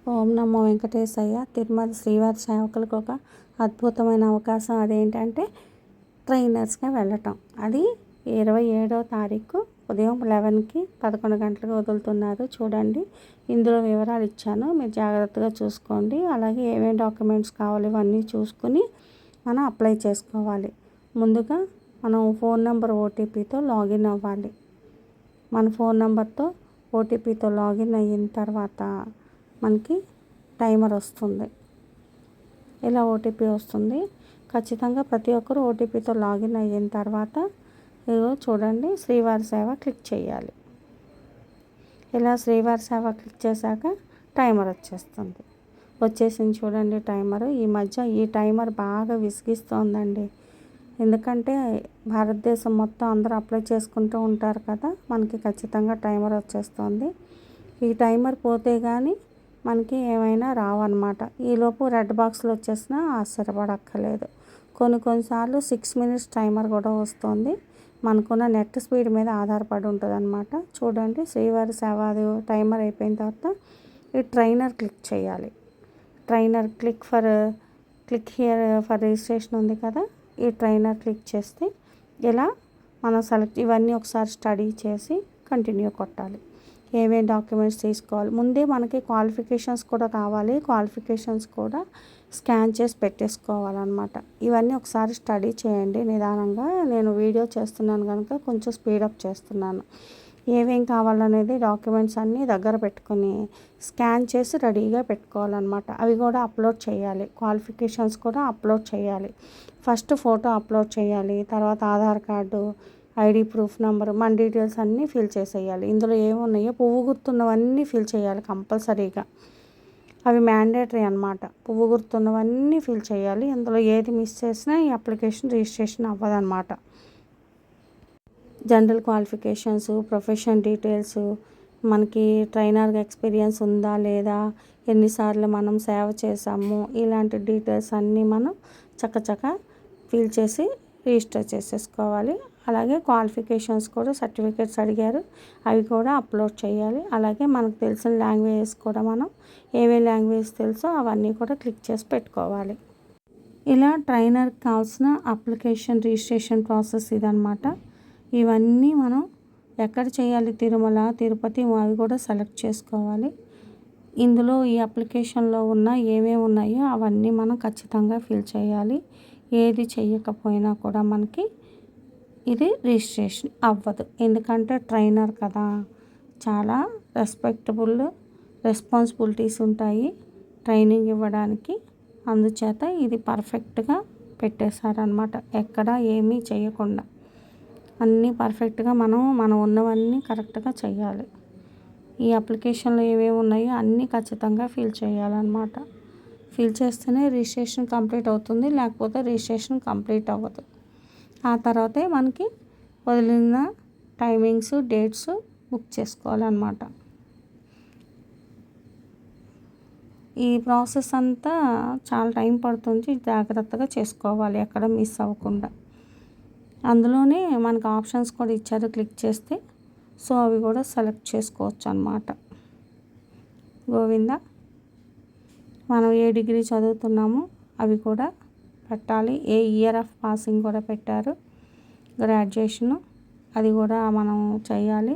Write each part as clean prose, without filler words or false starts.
ఓం నమో వెంకటేశయ్య. తిరుమల శ్రీవారి సేవకులకు ఒక అద్భుతమైన అవకాశం. అదేంటంటే ట్రైనర్స్గా వెళ్ళటం. అది 27వ తారీఖు ఉదయం 11కి 11 గంటలకు వదులుతున్నారు. చూడండి, ఇందులో వివరాలు ఇచ్చాను, మీరు జాగ్రత్తగా చూసుకోండి. అలాగే ఏమేమి డాక్యుమెంట్స్ కావాలి ఇవన్నీ చూసుకుని మనం అప్లై చేసుకోవాలి. ముందుగా మనం ఫోన్ నెంబర్ ఓటీపీతో లాగిన్ అవ్వాలి. మన ఫోన్ నెంబర్తో ఓటీపీతో లాగిన్ అయిన తర్వాత మనకి టైమర్ వస్తుంది. ఇలా ఓటీపీ వస్తుంది. ఖచ్చితంగా ప్రతి ఒక్కరు ఓటీపీతో లాగిన్ అయిన తర్వాత ఇదిగో చూడండి, శ్రీవారి సేవ క్లిక్ చేయాలి. ఇలా శ్రీవారి సేవ క్లిక్ చేశాక టైమర్ వచ్చేసింది చూడండి టైమర్. ఈ మధ్య ఈ టైమర్ బాగా విసిగిస్తోందండి. ఎందుకంటే భారతదేశం మొత్తం అందరూ అప్లై చేసుకుంటూ ఉంటారు కదా, మనకి ఖచ్చితంగా టైమర్ వచ్చేస్తుంది. ఈ టైమర్ పోతే కానీ మనకి ఏమైనా రావన్నమాట. ఈలోపు రెడ్ బాక్స్లో వచ్చేసినా ఆశ్చర్యపడక్కర్లేదు. కొన్నిసార్లు 6 మినిట్స్ టైమర్ కూడా వస్తుంది. మనకున్న నెట్ స్పీడ్ మీద ఆధారపడి ఉంటుంది అన్నమాట. చూడండి, శ్రీవారి సేవ టైమర్ అయిపోయిన తర్వాత ఈ ట్రైనర్ క్లిక్ చేయాలి. Trainer click here for registration ఉంది కదా, ఈ ట్రైనర్ క్లిక్ చేస్తే ఇలా మనం ఇవన్నీ ఒకసారి స్టడీ చేసి కంటిన్యూ కొట్టాలి. ఏమేమి డాక్యుమెంట్స్ తీసుకోవాలి, ముందే మనకి క్వాలిఫికేషన్స్ కూడా కావాలి. క్వాలిఫికేషన్స్ కూడా స్కాన్ చేసి పెట్టేసుకోవాలన్నమాట. ఇవన్నీ ఒకసారి స్టడీ చేయండి నిదానంగా. నేను వీడియో చేస్తున్నాను కనుక కొంచెం స్పీడప్ చేస్తున్నాను. ఏమేం కావాలనేది డాక్యుమెంట్స్ అన్నీ దగ్గర పెట్టుకొని స్కాన్ చేసి రెడీగా పెట్టుకోవాలన్నమాట. అవి కూడా అప్లోడ్ చేయాలి. క్వాలిఫికేషన్స్ కూడా అప్లోడ్ చేయాలి. ఫస్ట్ ఫోటో అప్లోడ్ చేయాలి. తర్వాత Aadhaar card, ID proof number, మన డీటెయిల్స్ అన్నీ ఫిల్ చేసేయాలి. ఇందులో ఏమున్నాయో పువ్వు గుర్తున్నవన్నీ ఫిల్ చేయాలి కంపల్సరీగా. అవి మ్యాండేటరీ అన్నమాట. పువ్వు గుర్తున్నవన్నీ ఫిల్ చేయాలి. ఇందులో ఏది మిస్ చేసినా ఈ అప్లికేషన్ రిజిస్ట్రేషన్ అవ్వదన్నమాట. జనరల్ క్వాలిఫికేషన్స్, ప్రొఫెషన్ డీటెయిల్స్, మనకి ట్రైనర్గా ఎక్స్పీరియన్స్ ఉందా లేదా, ఎన్నిసార్లు మనం సేవ చేసాము, ఇలాంటి డీటెయిల్స్ అన్నీ మనం చక్కచక్క ఫిల్ చేసి రిజిస్టర్ చేసేసుకోవాలి. అలాగే క్వాలిఫికేషన్స్ కూడా సర్టిఫికేట్స్ అడిగారు, అవి కూడా అప్లోడ్ చేయాలి. అలాగే మనకు తెలిసిన లాంగ్వేజెస్ కూడా మనం ఏవే లాంగ్వేజ్ తెలుసో అవన్నీ కూడా క్లిక్ చేసి పెట్టుకోవాలి. ఇలా ట్రైనర్కి కావాల్సిన అప్లికేషన్ రిజిస్ట్రేషన్ ప్రాసెస్ ఇదన్నమాట. ఇవన్నీ మనం ఎక్కడ చేయాలి, తిరుమల, తిరుపతి, అవి కూడా సెలెక్ట్ చేసుకోవాలి. ఇందులో ఈ అప్లికేషన్లో ఉన్న ఏమేమి ఉన్నాయో అవన్నీ మనం ఖచ్చితంగా ఫిల్ చేయాలి. ఏది చేయకపోయినా కూడా మనకి ఇది రిజిస్ట్రేషన్ అవ్వదు. ఎందుకంటే ట్రైనర్ కదా, చాలా రెస్పాన్సిబిలిటీస్ ఉంటాయి ట్రైనింగ్ ఇవ్వడానికి. అందుచేత ఇది పర్ఫెక్ట్గా పెట్టేశారనమాట. ఎక్కడ ఏమీ చేయకుండా అన్నీ పర్ఫెక్ట్గా మనం ఉన్నవన్నీ కరెక్ట్గా చేయాలి. ఈ అప్లికేషన్లో ఏమేమి ఉన్నాయో అన్నీ ఖచ్చితంగా ఫిల్ చేయాలన్నమాట. ఫిల్ చేస్తేనే రిజిస్ట్రేషన్ కంప్లీట్ అవుతుంది, లేకపోతే రిజిస్ట్రేషన్ కంప్లీట్ అవ్వదు. ఆ తర్వాతే మనకి వదిలిన టైమింగ్స్, డేట్స్ బుక్ చేసుకోవాలన్నమాట. ఈ ప్రాసెస్ అంతా చాలా టైం పడుతుంది, జాగ్రత్తగా చేసుకోవాలి ఎక్కడ మిస్ అవ్వకుండా. అందులోనే మనకు ఆప్షన్స్ కూడా ఇచ్చారు క్లిక్ చేస్తే, సో అవి కూడా సెలెక్ట్ చేసుకోవచ్చు అన్నమాట. గోవిందా, మనం ఏ డిగ్రీ చదువుతున్నామో అవి కూడా పెట్టాలి. ఏ ఇయర్ ఆఫ్ పాసింగ్ కూడా పెట్టారు, గ్రాడ్యుయేషను, అది కూడా మనం చేయాలి.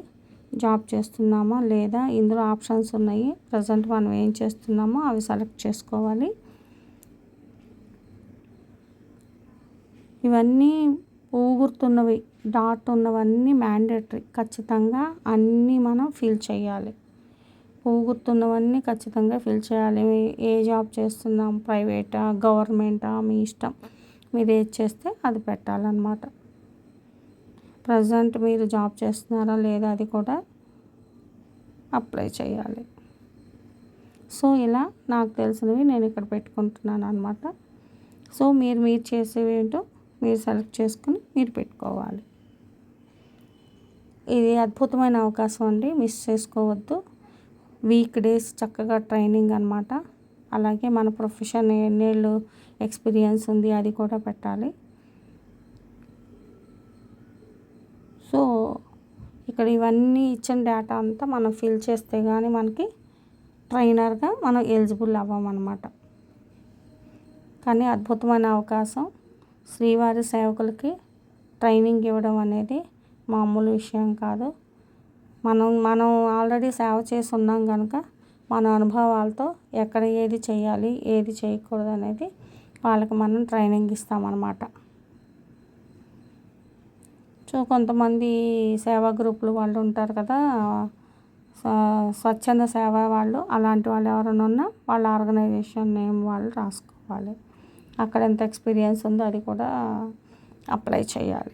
జాబ్ చేస్తున్నామా లేదా, ఇందులో ఆప్షన్స్ ఉన్నాయి. ప్రజెంట్ మనం ఏం చేస్తున్నామో అవి సెలెక్ట్ చేసుకోవాలి. ఇవన్నీ పువ్వు గుర్తున్నవి, డాట్ ఉన్నవన్నీ మ్యాండేటరీ, ఖచ్చితంగా అన్నీ మనం ఫిల్ చేయాలి. పువ్వు గుర్తున్నవన్నీ ఖచ్చితంగా ఫిల్ చేయాలి. ఏ జాబ్ చేస్తున్నాం, ప్రైవేటా, గవర్నమెంటా, మీ ఇష్టం. మీరు ఏది చేస్తే అది పెట్టాలన్నమాట. ప్రజెంట్ మీరు జాబ్ చేస్తున్నారా లేదా అది కూడా అప్లై చేయాలి. సో ఇలా నాకు తెలిసినవి నేను ఇక్కడ పెట్టుకుంటున్నాను అన్నమాట. సో మీరు చేసేవి ఏంటో మీరు సెలెక్ట్ చేసుకుని మీరు పెట్టుకోవాలి. ఇది అద్భుతమైన అవకాశం అండి, మిస్ చేసుకోవద్దు. వీక్ డేస్ చక్కగా ట్రైనింగ్ అన్నమాట. అలాగే మన ప్రొఫెషన్ ఎన్నేళ్ళు ఎక్స్పీరియన్స్ ఉంది అది కూడా పెట్టాలి. సో ఇక్కడ ఇవన్నీ ఇచ్చిన డేటా అంతా మనం ఫిల్ చేస్తే కానీ మనకి ట్రైనర్గా మనం ఎలిజిబుల్ అవ్వమన్నమాట. కానీ అద్భుతమైన అవకాశం. శ్రీవారి సేవకులకి ట్రైనింగ్ ఇవ్వడం అనేది మామూలు విషయం కాదు. మనం ఆల్రెడీ సేవ చేసి ఉన్నాం కనుక మన అనుభవాలతో ఎక్కడ ఏది చేయాలి, ఏది చేయకూడదు అనేది వాళ్ళకి మనం ట్రైనింగ్ ఇస్తామన్నమాట. సో కొంతమంది సేవా గ్రూపులు వాళ్ళు ఉంటారు కదా, స్వచ్ఛంద సేవ వాళ్ళు, అలాంటి వాళ్ళు ఎవరైనా ఉన్నా వాళ్ళ ఆర్గనైజేషన్ నేమ్ వాళ్ళు రాసుకోవాలి. అక్కడ ఎంత ఎక్స్పీరియన్స్ ఉందో అది కూడా అప్లై చేయాలి.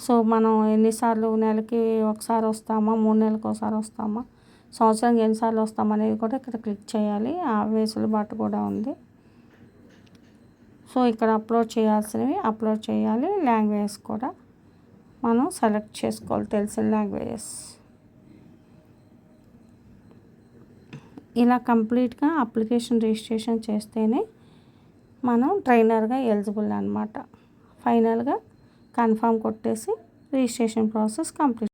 సో మనం ఎన్నిసార్లు, నెలకి ఒకసారి వస్తామా, 3 నెలలకు ఒకసారి వస్తామా, సంవత్సరానికి ఎన్నిసార్లు వస్తాం అనేది కూడా ఇక్కడ క్లిక్ చేయాలి. ఆ వెసులుబాటు కూడా ఉంది. సో ఇక్కడ అప్లోడ్ చేయాల్సినవి అప్లోడ్ చేయాలి. లాంగ్వేజెస్ కూడా మనం సెలెక్ట్ చేసుకోవాలి, తెలిసిన లాంగ్వేజెస్. ఇలా కంప్లీట్గా అప్లికేషన్ రిజిస్ట్రేషన్ చేస్తేనే మనం ట్రైనర్గా ఎలిజిబుల్ అనమాట. ఫైనల్గా కన్ఫర్మ్ కొట్టేసి రిజిస్ట్రేషన్ ప్రాసెస్ కంప్లీట్.